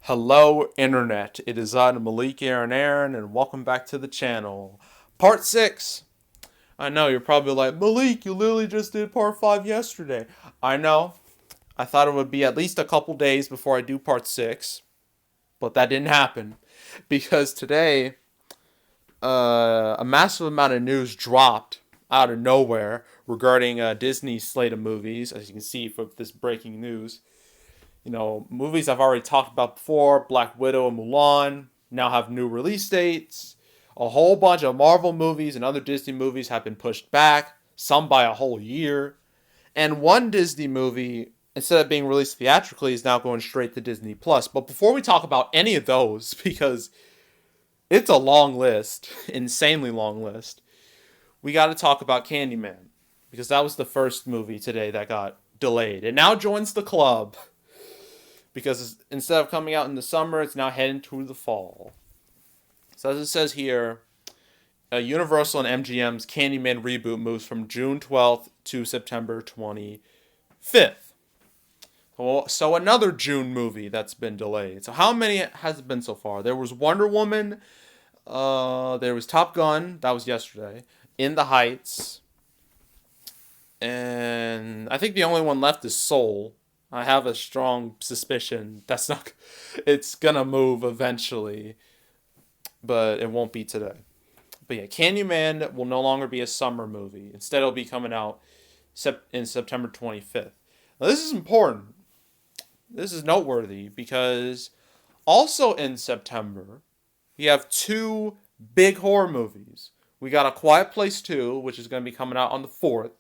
Hello, Internet. It is I, Malik Aaron, and welcome back to the channel. Part 6. I know, you're probably like, Malik, you literally just did part 5 yesterday. I know. I thought it would be at least a couple days before I do part 6, but that didn't happen. Because today, a massive amount of news dropped out of nowhere regarding Disney's slate of movies, as you can see from this breaking news. Movies I've already talked about before, Black Widow and Mulan, now have new release dates. A whole bunch of Marvel movies and other Disney movies have been pushed back, some by a whole year. And one Disney movie, instead of being released theatrically, is now going straight to Disney Plus. But before we talk about any of those, because it's a long list, insanely long list, we got to talk about Candyman. Because that was the first movie today that got delayed. It now joins the club. Because instead of coming out in the summer, it's now heading to the fall. So as it says here, Universal and MGM's Candyman reboot moves from June 12th to September 25th. So another June movie that's been delayed. So how many has it been so far? There was Wonder Woman. There was Top Gun. That was yesterday. In the Heights. And I think the only one left is Soul. I have a strong suspicion it's gonna move eventually, but it won't be today. But yeah, Candyman will no longer be a summer movie. Instead, it'll be coming out in September 25th. Now, this is important. This is noteworthy because also in September, we have two big horror movies. We got A Quiet Place 2, which is going to be coming out on the 4th.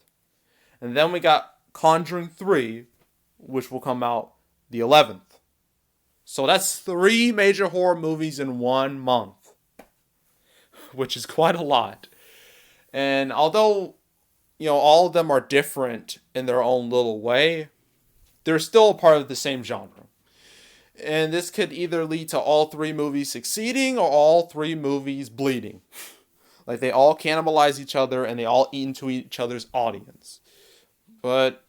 And then we got Conjuring 3, which will come out the 11th. So that's 3 major horror movies in 1 month, which is quite a lot. And although, all of them are different in their own little way, they're still a part of the same genre. And this could either lead to all 3 movies succeeding or all 3 movies bleeding. Like they all cannibalize each other and they all eat into each other's audience. But,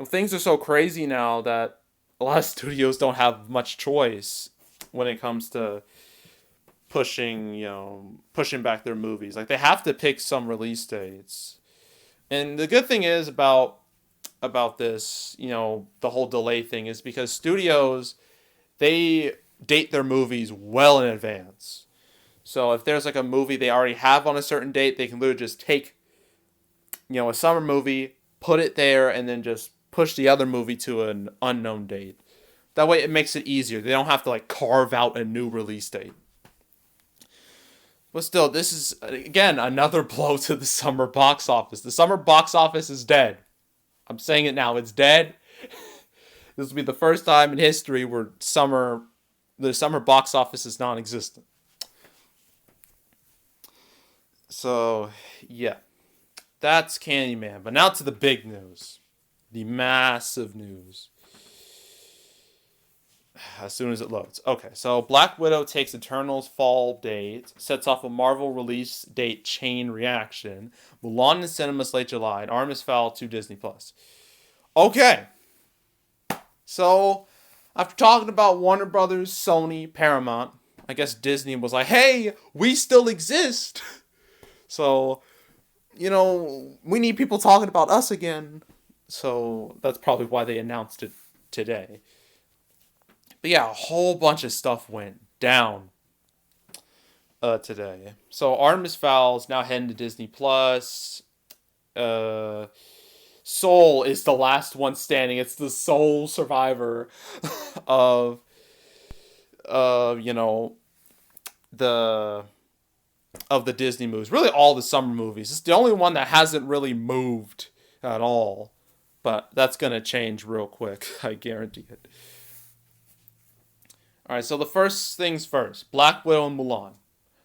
things are so crazy now that a lot of studios don't have much choice when it comes to pushing back their movies. Like they have to pick some release dates. And the good thing is about this, the whole delay thing is because studios, they date their movies well in advance. So if there's like a movie they already have on a certain date, they can literally just take, a summer movie, put it there, and then just push the other movie to an unknown date. That way it makes it easier. They don't have to carve out a new release date. But still, this is, again, another blow to the summer box office. The summer box office is dead. I'm saying it now. It's dead. This will be the first time in history where the summer box office is non-existent. So, yeah. That's Candyman. But now to the big news. The massive news. As soon as it loads. Okay, so Black Widow takes Eternals fall date, sets off a Marvel release date chain reaction. Mulan in cinemas late July, and Artemis Fowl to Disney Plus. Okay. So, after talking about Warner Brothers, Sony, Paramount, I guess Disney was like, hey, we still exist. So, we need people talking about us again. So that's probably why they announced it today. But yeah, a whole bunch of stuff went down today. So Artemis Fowl is now heading to Disney Plus. Soul is the last one standing. It's the sole survivor of the Disney movies. Really all the summer movies. It's the only one that hasn't really moved at all. But that's going to change real quick. I guarantee it. Alright, so the first things first. Black Widow and Mulan.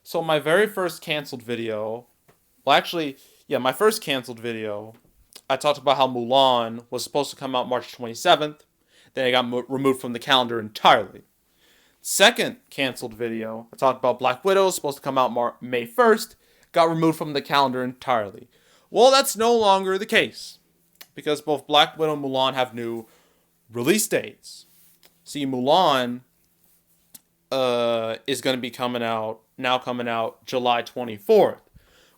So my very first canceled video... my first canceled video, I talked about how Mulan was supposed to come out March 27th. Then it got removed from the calendar entirely. Second canceled video, I talked about Black Widow, supposed to come out May 1st. Got removed from the calendar entirely. Well, that's no longer the case. Because both Black Widow and Mulan have new release dates. See, Mulan is going to be coming out July 24th,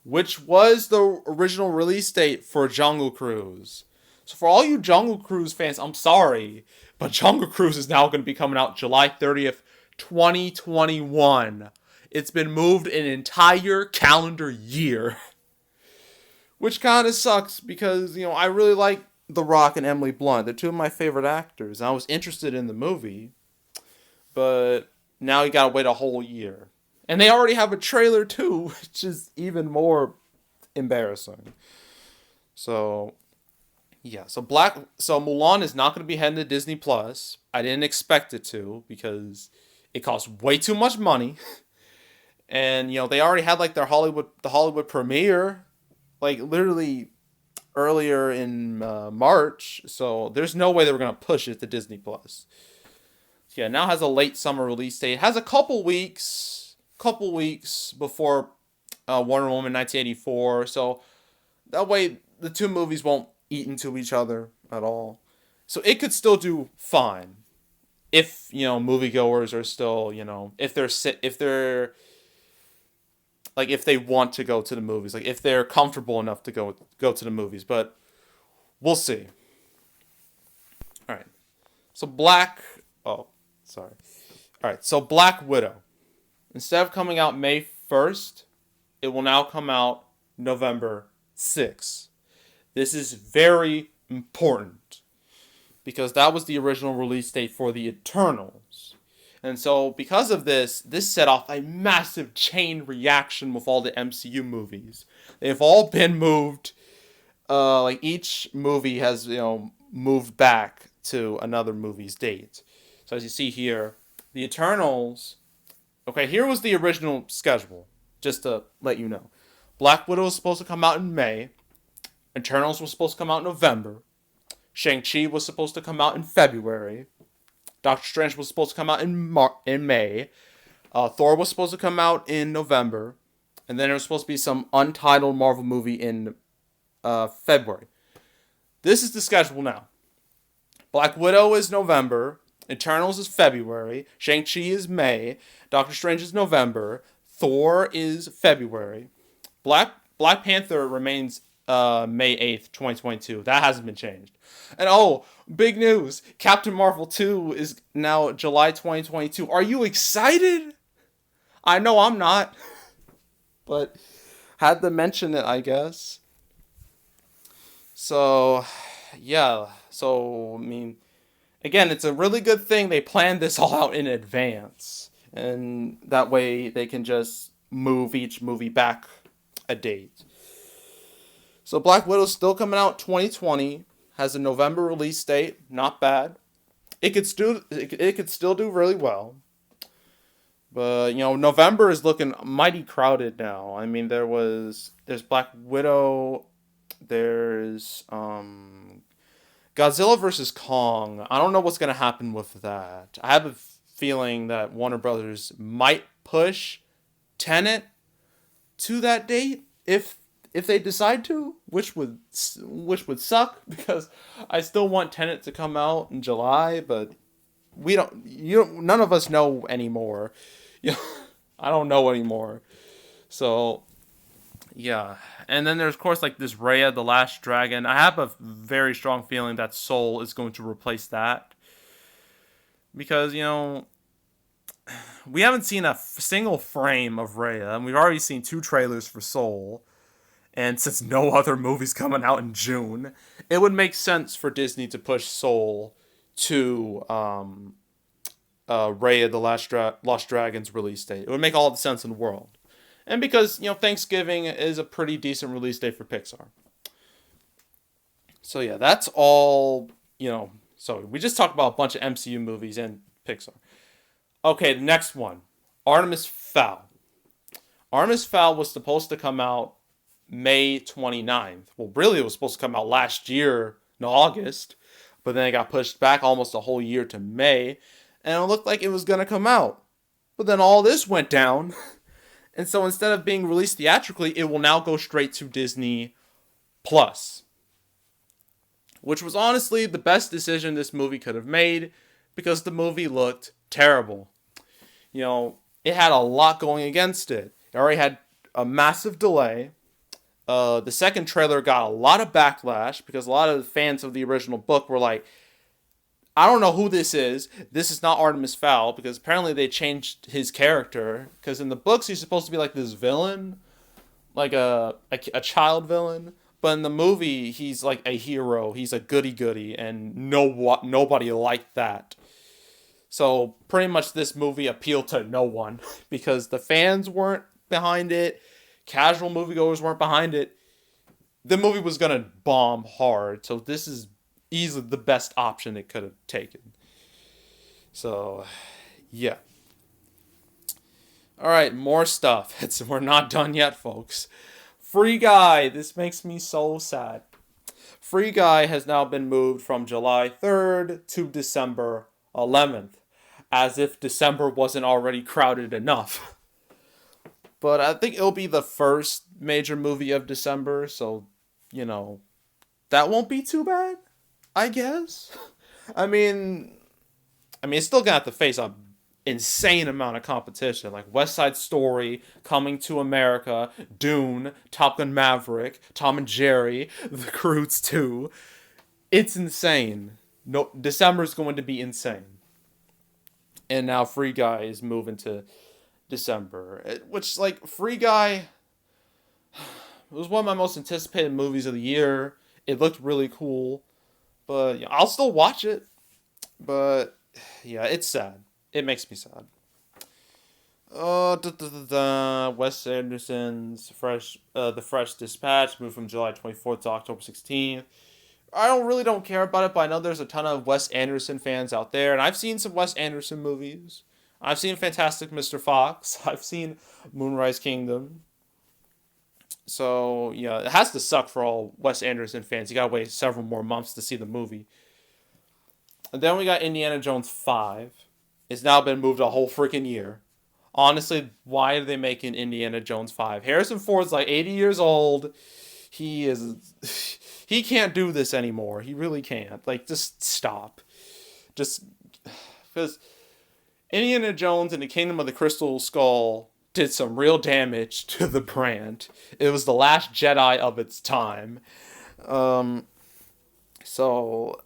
which was the original release date for Jungle Cruise. So for all you Jungle Cruise fans, I'm sorry, but Jungle Cruise is now going to be coming out July 30th, 2021. It's been moved an entire calendar year, which kind of sucks because, I really like The Rock and Emily Blunt. They're two of my favorite actors. I was interested in the movie, but now you gotta wait a whole year. And they already have a trailer too, which is even more embarrassing. So, yeah. So Mulan is not going to be heading to Disney Plus. I didn't expect it to because it costs way too much money. And they already had like the Hollywood premiere, like literally earlier in March. So there's no way they were going to push it to Disney Plus. Yeah, now has a late summer release date. It has a couple weeks before Wonder Woman 1984. So that way the two movies won't eat into each other at all. So it could still do fine if, moviegoers are still, if they want to go to the movies, like if they're comfortable enough to go to the movies, but we'll see. All right. So Black Widow, instead of coming out May 1st, it will now come out November 6th. This is very important because that was the original release date for the Eternals. And so because of this set off a massive chain reaction with all the MCU movies. They've all been moved, each movie has, moved back to another movie's date. So as you see here, the Eternals, okay, here was the original schedule, just to let you know. Black Widow was supposed to come out in May. Eternals was supposed to come out in November. Shang-Chi was supposed to come out in February. Doctor Strange was supposed to come out in May. Thor was supposed to come out in November. And then there was supposed to be some untitled Marvel movie in February. This is the schedule now. Black Widow is November. Eternals is February. Shang-Chi is May. Doctor Strange is November. Thor is February. Black Panther remains May 8th, 2022. That hasn't been changed. And big news. Captain Marvel 2 is now July 2022. Are you excited? I know I'm not. But had to mention it, I guess. So, yeah. So, again, it's a really good thing they planned this all out in advance. And that way they can just move each movie back a date. So Black Widow's still coming out 2020. Has a November release date. Not bad. It could still do really well. But, November is looking mighty crowded now. There's Black Widow. There's Godzilla vs. Kong. I don't know what's going to happen with that. I have a feeling that Warner Brothers might push Tenet to that date if they decide to, which would suck because I still want Tenet to come out in July, but none of us know anymore. I don't know anymore. So, yeah. And then there's, of course, this Raya, the Last Dragon. I have a very strong feeling that Soul is going to replace that. Because, we haven't seen a single frame of Raya, and we've already seen 2 trailers for Soul. And since no other movie's coming out in June, it would make sense for Disney to push Soul to Raya, the Lost Dragon's release date. It would make all the sense in the world. And because, Thanksgiving is a pretty decent release date for Pixar. So, yeah, that's all, So, we just talked about a bunch of MCU movies and Pixar. Okay, the next one. Artemis Fowl. Artemis Fowl was supposed to come out May 29th. Well, really, it was supposed to come out last year in August. But then it got pushed back almost a whole year to May. And it looked like it was going to come out. But then all this went down. And so instead of being released theatrically, it will now go straight to Disney Plus. Which was honestly the best decision this movie could have made. because the movie looked terrible. It had a lot going against it. It already had a massive delay. The second trailer got a lot of backlash because a lot of the fans of the original book were like, I don't know who this is. This is not Artemis Fowl, because apparently they changed his character. Because in the books, he's supposed to be like this villain, like a child villain. But in the movie, he's like a hero. He's a goody goody, and nobody liked that. So pretty much this movie appealed to no one because the fans weren't behind it, casual moviegoers weren't behind it. The movie was gonna bomb hard, so this is easily the best option it could have taken. So, yeah. All right, more stuff. We're not done yet, folks. Free Guy. This makes me so sad. Free Guy has now been moved from July 3rd to December 11th, as if December wasn't already crowded enough. But I think it'll be the first major movie of December, so, that won't be too bad, I guess. I mean, it's still gonna have to face a insane amount of competition, like West Side Story, Coming to America, Dune, Top Gun Maverick, Tom and Jerry, The Croods 2. It's insane. No, December's going to be insane. And now Free Guy is moving to December, which, like, Free Guy was one of my most anticipated movies of the year. It looked really cool, but I'll still watch it. But yeah, it's sad. It makes me sad. Wes Anderson's The Fresh Dispatch moved from July 24th to October 16th. I don't care about it, but I know there's a ton of Wes Anderson fans out there, and I've seen some Wes Anderson movies. I've seen Fantastic Mr. Fox. I've seen Moonrise Kingdom. So, yeah, it has to suck for all Wes Anderson fans. You gotta wait several more months to see the movie. And then we got Indiana Jones 5. It's now been moved a whole freaking year. Honestly, why are they making Indiana Jones 5? Harrison Ford's like 80 years old. He can't do this anymore. He really can't. Like, just stop. Just, because Indiana Jones and the Kingdom of the Crystal Skull did some real damage to the brand. It was the last Jedi of its time. So,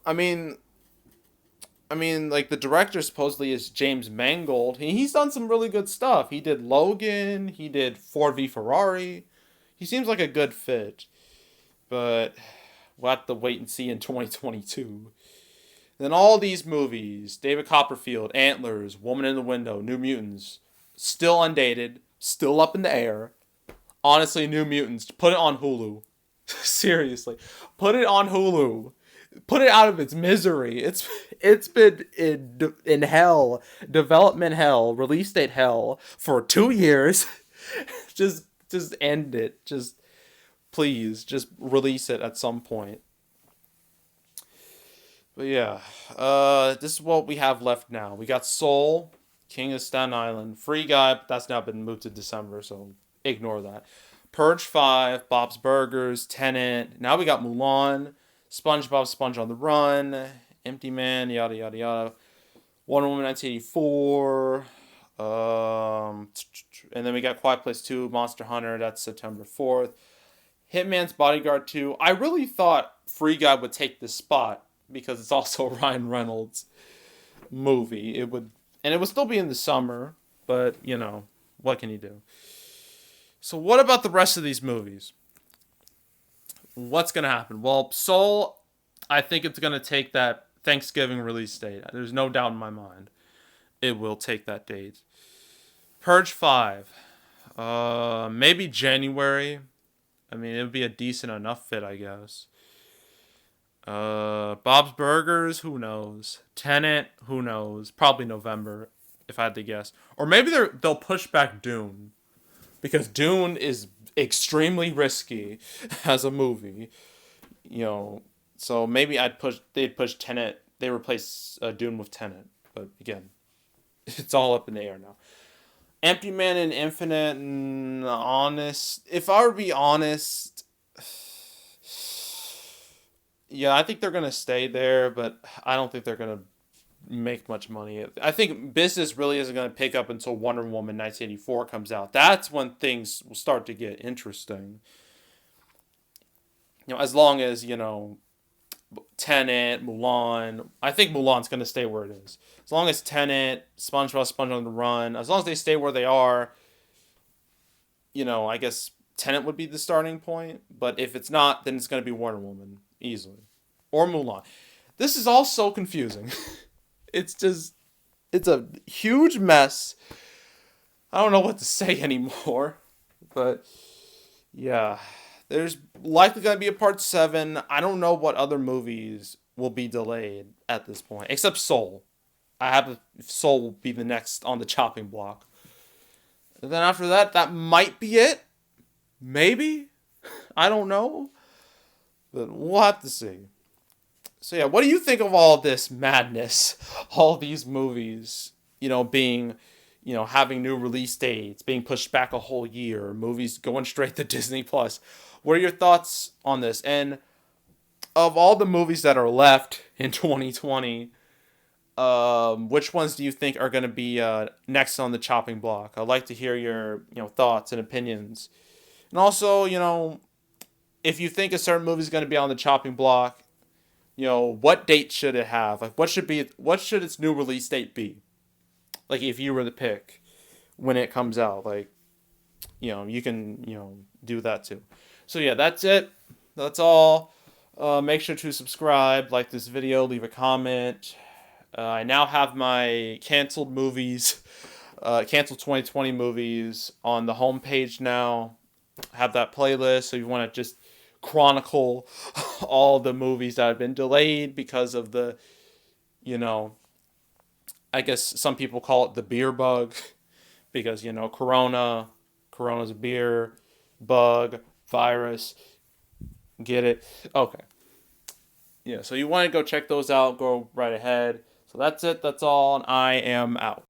like, the director supposedly is James Mangold. He's done some really good stuff. He did Logan. He did Ford v Ferrari. He seems like a good fit. But we'll have to wait and see in 2022. Then all these movies, David Copperfield, Antlers, Woman in the Window, New Mutants, still undated, still up in the air. Honestly, New Mutants, put it on Hulu. Seriously, put it on Hulu. Put it out of its misery. It's been in hell, development hell, release date hell for 2 years. just end it. Please, just release it at some point. But yeah, this is what we have left now. We got Soul, King of Staten Island, Free Guy, but that's now been moved to December, so ignore that. Purge 5, Bob's Burgers, Tenet. Now we got Mulan, SpongeBob Sponge on the Run, Empty Man, yada yada yada. Wonder Woman 1984. And then we got Quiet Place 2, Monster Hunter, that's September 4th. Hitman's Bodyguard 2. I really thought Free Guy would take this spot because it's also Ryan Reynolds' movie. It would still be in the summer, but what can you do? So what about the rest of these movies? What's gonna happen? Well, Soul, I think it's gonna take that Thanksgiving release date. There's no doubt in my mind. It will take that date. Purge 5. Maybe January. It would be a decent enough fit, I guess. Bob's Burgers, who knows? Tenet, who knows? Probably November, if I had to guess. Or maybe they'll push back Dune, because Dune is extremely risky as a movie. So maybe they'd push Tenet. They replace Dune with Tenet, but again, it's all up in the air now. Empty Man and Infinite, if I were to be honest, yeah, I think they're going to stay there, but I don't think they're going to make much money. I think business really isn't going to pick up until Wonder Woman 1984 comes out. That's when things will start to get interesting. As long as, Tenet, Mulan. I think Mulan's going to stay where it is. As long as Tenet, SpongeBob, Sponge on the Run, as long as they stay where they are, I guess Tenet would be the starting point. But if it's not, then it's going to be Wonder Woman, easily. Or Mulan. This is all so confusing. It's a huge mess. I don't know what to say anymore. But, yeah. There's likely going to be a part 7. I don't know what other movies will be delayed at this point, except Soul. Soul will be the next on the chopping block. And then after that, that might be it. Maybe. I don't know. But we'll have to see. So yeah, what do you think of all this madness? All these movies, being, having new release dates, being pushed back a whole year, movies going straight to Disney Plus. What are your thoughts on this? And of all the movies that are left in 2020, which ones do you think are going to be next on the chopping block? I'd like to hear your thoughts and opinions. And also, if you think a certain movie is going to be on the chopping block, what date should it have? Like, what should its new release date be? Like, if you were to pick when it comes out, like, you can, do that too. So yeah, that's it. That's all. Make sure to subscribe, like this video, leave a comment. I now have my canceled movies, canceled 2020 movies on the homepage now. I have that playlist, so you want to just chronicle all the movies that have been delayed because of the, I guess some people call it the beer bug, because, Corona's a beer bug, virus. Get it? Okay. Yeah, so you want to go check those out, go right ahead. So that's it, that's all, and I am out.